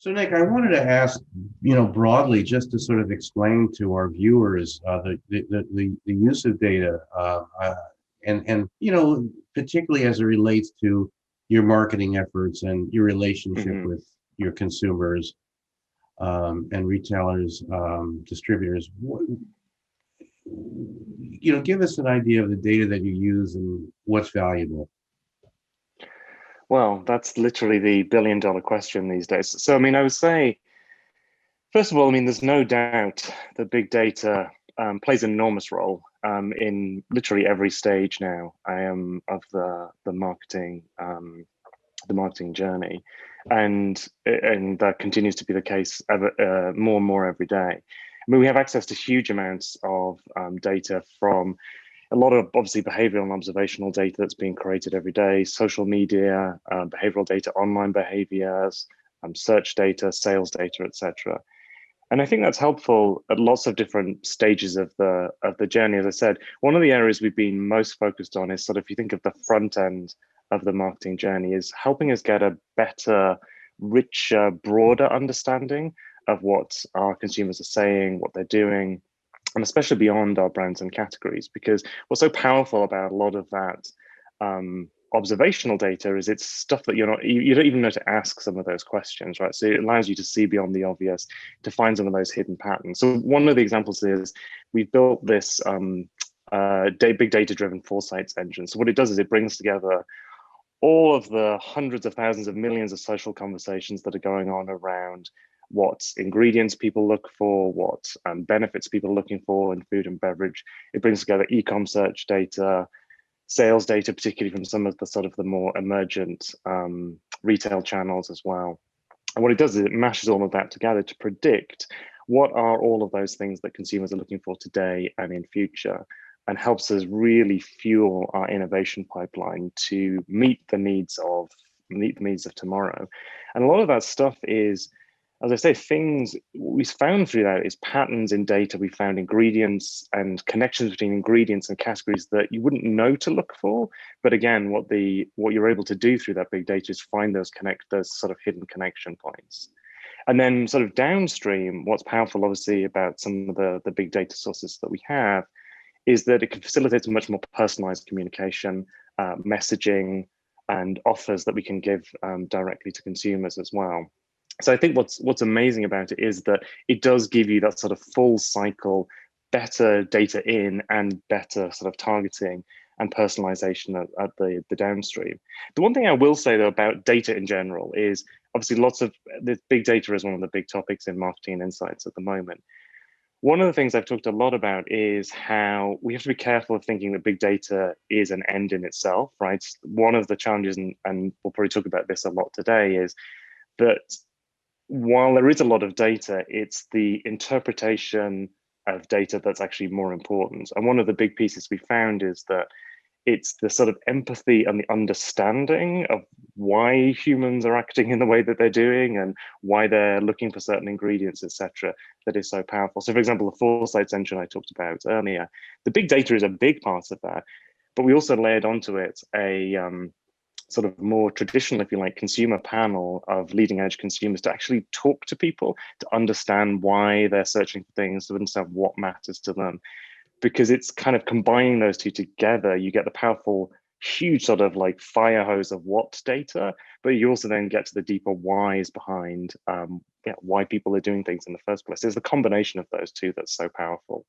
So Nick, I wanted to ask, broadly, just to sort of explain to our viewers the use of data, and particularly as it relates to your marketing efforts and your relationship Hmm. with your consumers, and retailers, distributors. Give us an idea of the data that you use and what's valuable. Well, that's literally the billion-dollar question these days. So, I mean, I would say, first of all, I mean, there's no doubt that big data plays an enormous role in literally every stage now. I am of the marketing journey, and that continues to be the case more and more every day. I mean, we have access to huge amounts of data from a lot of obviously behavioral and observational data that's being created every day, social media, behavioral data, online behaviors, search data, sales data, etc. And I think that's helpful at lots of different stages of the journey. As I said, one of the areas we've been most focused on is sort of, if you think of the front end of the marketing journey, is helping us get a better, richer, broader understanding of what our consumers are saying, what they're doing, and especially beyond our brands and categories. Because what's so powerful about a lot of that observational data is it's stuff that you don't even know to ask some of those questions, right? So it allows you to see beyond the obvious, to find some of those hidden patterns. So one of the examples is we've built this big data driven foresights engine. So what it does is it brings together all of the hundreds of thousands of millions of social conversations that are going on around what ingredients people look for, what benefits people are looking for in food and beverage. It brings together e-com search data, sales data, particularly from some of the sort of the more emergent retail channels as well. And what it does is it mashes all of that together to predict what are all of those things that consumers are looking for today and in future, and helps us really fuel our innovation pipeline to meet the needs of tomorrow. And a lot of that stuff is, as I say, things we found through that is patterns in data. We found ingredients and connections between ingredients and categories that you wouldn't know to look for. But again, what you're able to do through that big data is find those sort of hidden connection points. And then sort of downstream, what's powerful obviously about some of the big data sources that we have is that it can facilitate a much more personalized communication, messaging, and offers that we can give directly to consumers as well. So I think what's amazing about it is that it does give you that sort of full cycle, better data in and better sort of targeting and personalization at the downstream. The one thing I will say though about data in general is obviously lots of the big data is one of the big topics in marketing and insights at the moment. One of the things I've talked a lot about is how we have to be careful of thinking that big data is an end in itself, right? One of the challenges, and we'll probably talk about this a lot today, is that while there is a lot of data, it's the interpretation of data that's actually more important. And one of the big pieces we found is that it's the sort of empathy and the understanding of why humans are acting in the way that they're doing and why they're looking for certain ingredients, etc., that is so powerful. So, for example, the foresights engine I talked about earlier, the big data is a big part of that, but we also layered onto it a sort of more traditional, if you like, consumer panel of leading edge consumers to actually talk to people, to understand why they're searching for things, to understand what matters to them. Because it's kind of combining those two together, you get the powerful, huge sort of like fire hose of what data, but you also then get to the deeper whys behind why people are doing things in the first place. There's the combination of those two that's so powerful.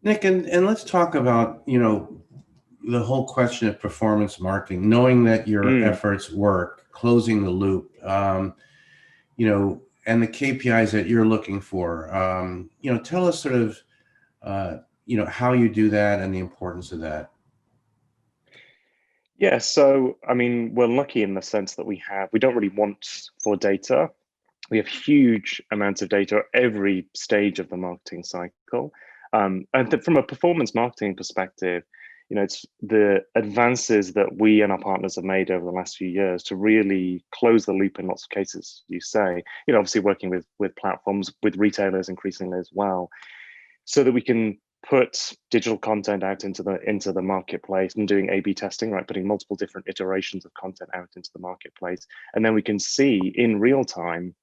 Nick, and let's talk about, the whole question of performance marketing, knowing that your Mm. efforts work, closing the loop, and the KPIs that you're looking for. Tell us sort of, how you do that and the importance of that. Yeah, so I mean, we're lucky in the sense that we don't really want for data. We have huge amounts of data at every stage of the marketing cycle. From a performance marketing perspective, it's the advances that we and our partners have made over the last few years to really close the loop in lots of cases, you say, obviously working with platforms, with retailers increasingly as well, so that we can put digital content out into the marketplace and doing A/B testing, right? Putting multiple different iterations of content out into the marketplace, and then we can see in real time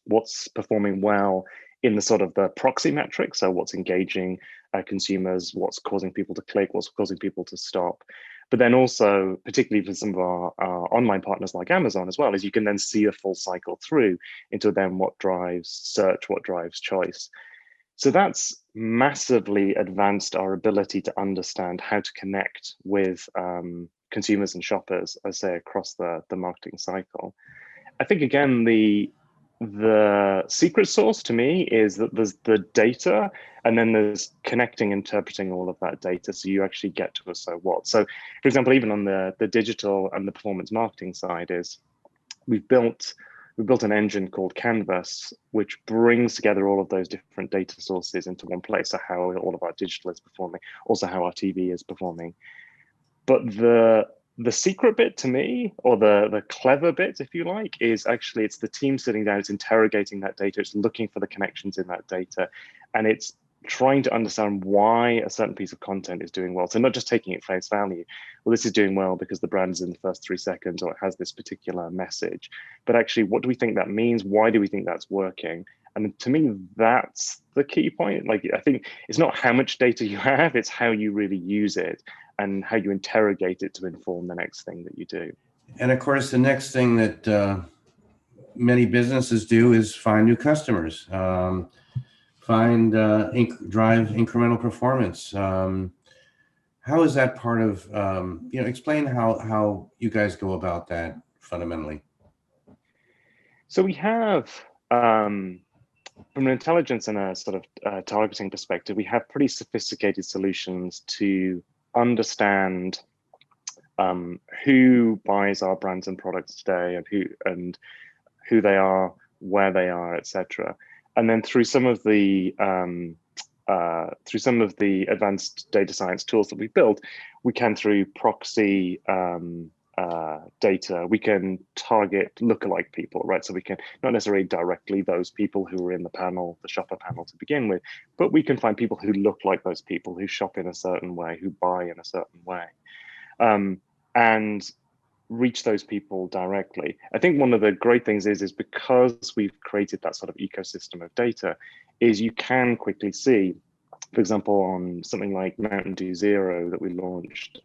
what's performing well in the sort of the proxy metrics, so what's engaging consumers, what's causing people to click, what's causing people to stop. But then also, particularly for some of our online partners like Amazon as well, is you can then see a full cycle through into then what drives search, what drives choice. So that's massively advanced our ability to understand how to connect with consumers and shoppers, I say, across the marketing cycle. I think again, the secret sauce to me is that there's the data, and then there's connecting, interpreting all of that data, so you actually get to a so what. So, for example, even on the digital and the performance marketing side, is we've built an engine called Canvas, which brings together all of those different data sources into one place. So how all of our digital is performing, also how our TV is performing. But the secret bit to me, or the clever bit, if you like, is actually it's the team sitting down, it's interrogating that data, it's looking for the connections in that data, and it's trying to understand why a certain piece of content is doing well. So not just taking it face value, well, this is doing well because the brand is in the first 3 seconds or it has this particular message, but actually, what do we think that means? Why do we think that's working? And to me, that's the key point. Like, I think it's not how much data you have, it's how you really use it and how you interrogate it to inform the next thing that you do. And of course, the next thing that many businesses do is find new customers, drive incremental performance. How is that part of, explain how you guys go about that fundamentally? So we have, from an intelligence and a sort of targeting perspective, we have pretty sophisticated solutions to understand who buys our brands and products today, and who they are, where they are, etc. And then through some of the advanced data science tools that we built, we can, through proxy data, we can target lookalike people, right? So we can not necessarily directly those people who are in the panel, the shopper panel to begin with, but we can find people who look like those people, who shop in a certain way, who buy in a certain way, and reach those people directly. I think one of the great things is because we've created that sort of ecosystem of data, is you can quickly see, for example, on something like Mountain Dew Zero that we launched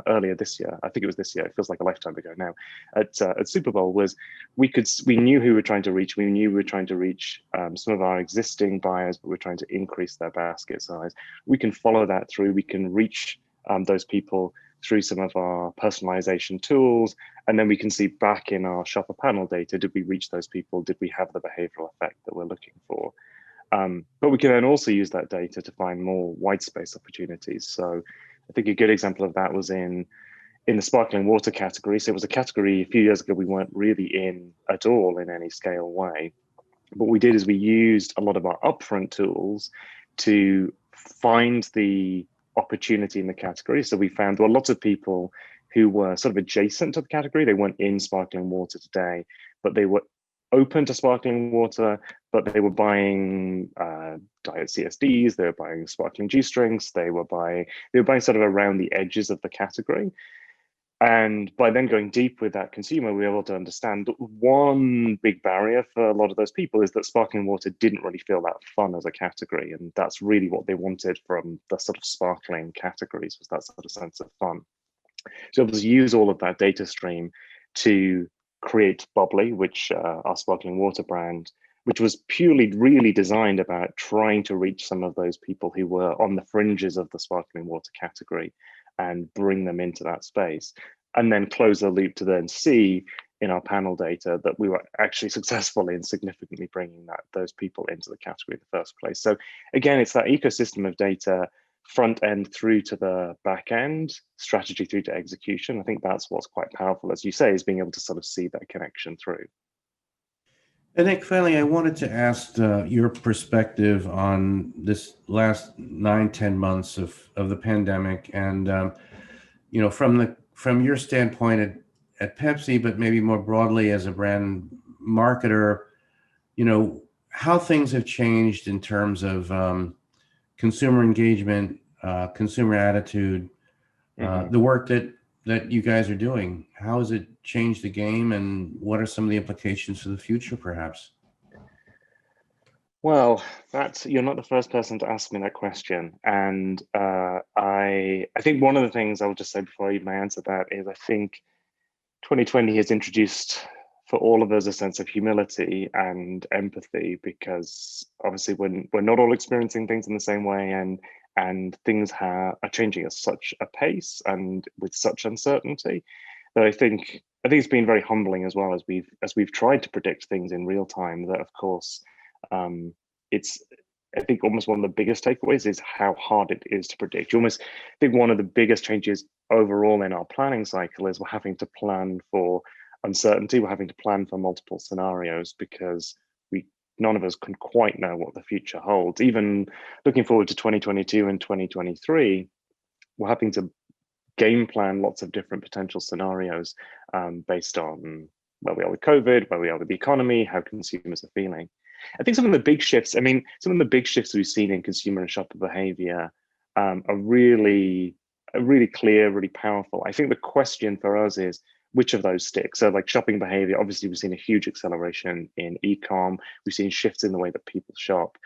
earlier this year, I think it was this year, it feels like a lifetime ago now, at Super Bowl, was we knew who we were trying to reach. We knew we were trying to reach some of our existing buyers, but we're trying to increase their basket size. We can follow that through. We can reach those people through some of our personalization tools, and then we can see back in our shopper panel data, did we reach those people? Did we have the behavioral effect that we're looking for? But we can then also use that data to find more white space opportunities. So I think a good example of that was in the sparkling water category. So it was a category a few years ago we weren't really in at all in any scale way. What we did is we used a lot of our upfront tools to find the opportunity in the category. So we found there were lots of people who were sort of adjacent to the category. They weren't in sparkling water today, but they were open to sparkling water, but they were buying diet CSDs, they were buying sparkling juice drinks, they were buying sort of around the edges of the category. And by then going deep with that consumer, we were able to understand that one big barrier for a lot of those people is that sparkling water didn't really feel that fun as a category. And that's really what they wanted from the sort of sparkling categories, was that sort of sense of fun. So it was use all of that data stream to create Bubbly, which our sparkling water brand, which was purely really designed about trying to reach some of those people who were on the fringes of the sparkling water category and bring them into that space, and then close the loop to then see in our panel data that we were actually successful in significantly bringing those people into the category in the first place. So again, it's that ecosystem of data, front end through to the back end, strategy through to execution. I think that's what's quite powerful, as you say, is being able to sort of see that connection through. And Nick, finally, I wanted to ask your perspective on this last 9-10 months of the pandemic, and from your standpoint at Pepsi, but maybe more broadly as a brand marketer, how things have changed in terms of consumer engagement, consumer attitude, the work that you guys are doing. How has it changed the game, and what are some of the implications for the future, perhaps? Well, that's you're not the first person to ask me that question, and I think one of the things I'll just say before I even answer that is I think 2020 has introduced for all of us a sense of humility and empathy, because obviously we're not all experiencing things in the same way, and things are changing at such a pace and with such uncertainty that I think it's been very humbling, as well as we've tried to predict things in real time, that of course um, it's I think almost one of the biggest takeaways is how hard it is to predict. You almost think one of the biggest changes overall in our planning cycle is we're having to plan for uncertainty. We're having to plan for multiple scenarios because we none of us can quite know what the future holds. Even looking forward to 2022 and 2023, we're having to game plan lots of different potential scenarios based on where we are with COVID, where we are with the economy, how consumers are feeling. I think some of the big shifts, I mean, some of the big shifts we've seen in consumer and shopper behavior are really clear, really powerful. I think the question for us is which of those stick. So, like shopping behavior, obviously, we've seen a huge acceleration in e-com. We've seen shifts in the way that people shop.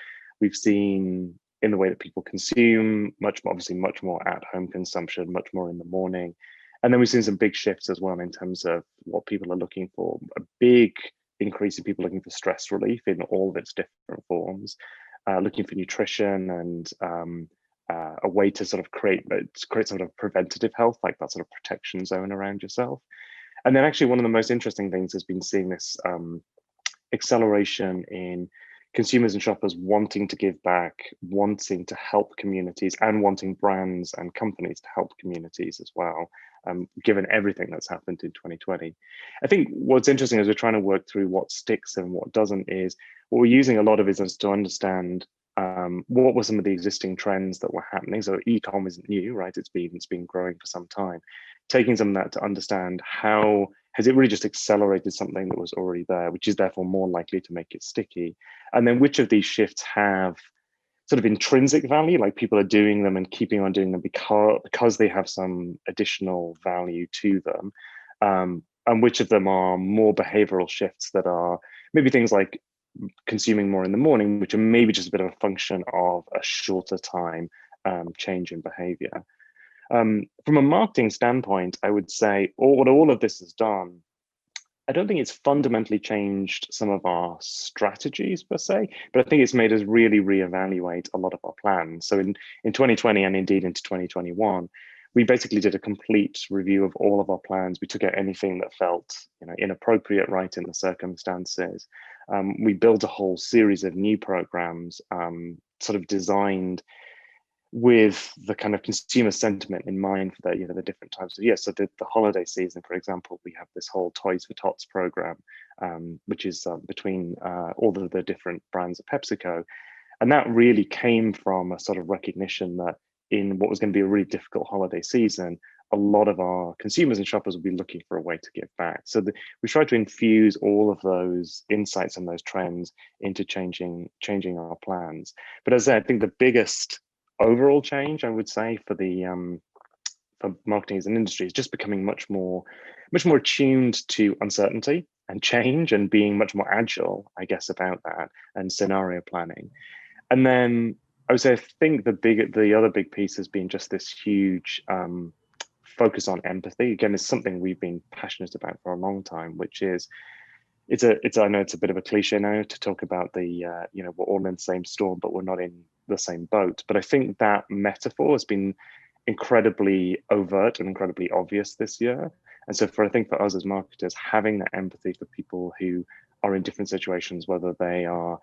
We've seen in the way that people consume, much more, obviously much more at-home consumption, much more in the morning. And then we've seen some big shifts as well in terms of what people are looking for. A big increase in people looking for stress relief in all of its different forms, looking for nutrition and a way to sort of create sort of preventative health, like that sort of protection zone around yourself. And then actually one of the most interesting things has been seeing this acceleration in consumers and shoppers wanting to give back, wanting to help communities, and wanting brands and companies to help communities as well, given everything that's happened in 2020. I think what's interesting as we're trying to work through what sticks and what doesn't is what we're using a lot of is to understand what were some of the existing trends that were happening. So e-com isn't new, right? It's been growing for some time. Taking some of that to understand how has it really just accelerated something that was already there, which is therefore more likely to make it sticky. And then which of these shifts have sort of intrinsic value, like people are doing them and keeping on doing them because they have some additional value to them, and which of them are more behavioral shifts that are maybe things like consuming more in the morning, which are maybe just a bit of a function of a shorter time change in behavior. From a marketing standpoint, I would say what all of this has done, I don't think it's fundamentally changed some of our strategies per se, but I think it's made us really reevaluate a lot of our plans. So in 2020 and indeed into 2021, we basically did a complete review of all of our plans. We took out anything that felt inappropriate, right, in the circumstances. We built a whole series of new programs, sort of designed with the kind of consumer sentiment in mind for the different times of year. So the holiday season, for example, we have this whole Toys for Tots program, which is between all of the different brands of PepsiCo. And that really came from a sort of recognition that in what was going to be a really difficult holiday season, a lot of our consumers and shoppers will be looking for a way to give back. So we tried to infuse all of those insights and those trends into changing our plans. But as I said, I think the biggest overall change, I would say, for marketing as an industry is just becoming much more attuned to uncertainty and change, and being much more agile, I guess, about that, and scenario planning. And then I would say, I think the other big piece has been just this huge focus on empathy. Again, it's something we've been passionate about for a long time, which is I know it's a bit of a cliche now to talk about we're all in the same storm, but we're not in the same boat. But I think that metaphor has been incredibly overt and incredibly obvious this year. And so I think for us as marketers, having that empathy for people who are in different situations, whether they are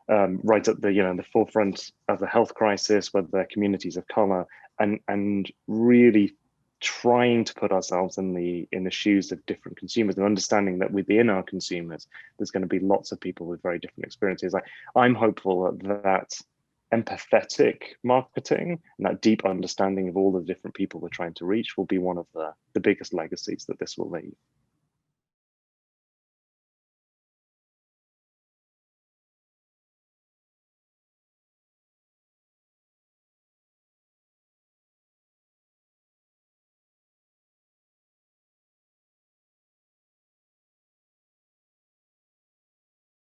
right at the forefront of the health crisis, whether they're communities of color, and really trying to put ourselves in the shoes of different consumers, and understanding that within our consumers there's going to be lots of people with very different experiences. I'm hopeful that empathetic marketing and that deep understanding of all the different people we're trying to reach will be one of the biggest legacies that this will leave.